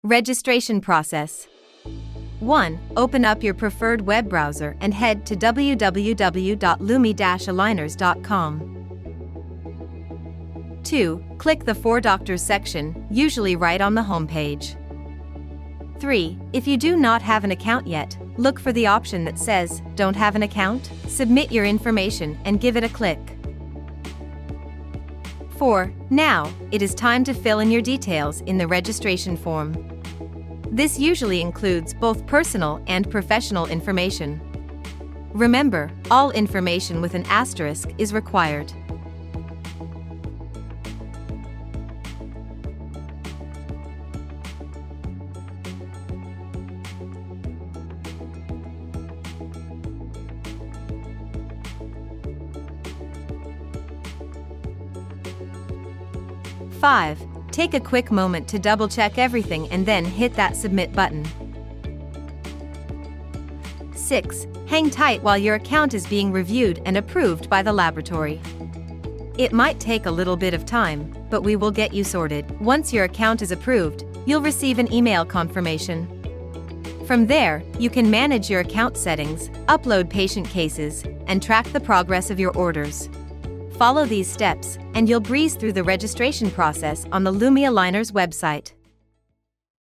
Registration process. 1. Open up your preferred web browser and head to www.lumi-aligners.com. 2. Click the For Doctors section, usually right on the homepage. 3. If you do not have an account yet, look for the option that says, Don't have an account? Submit your information and give it a click. 4. Now, it is time to fill in your details in the registration form. This usually includes both personal and professional information. Remember, all information with an asterisk is required. Five. Take a quick moment to double-check everything and then hit that submit button. 6. Hang tight while your account is being reviewed and approved by the laboratory. It might take a little bit of time, but we will get you sorted. Once your account is approved, you'll receive an email confirmation. From there, you can manage your account settings, upload patient cases, and track the progress of your orders. Follow these steps, and you'll breeze through the registration process on the Lumi Aligners website.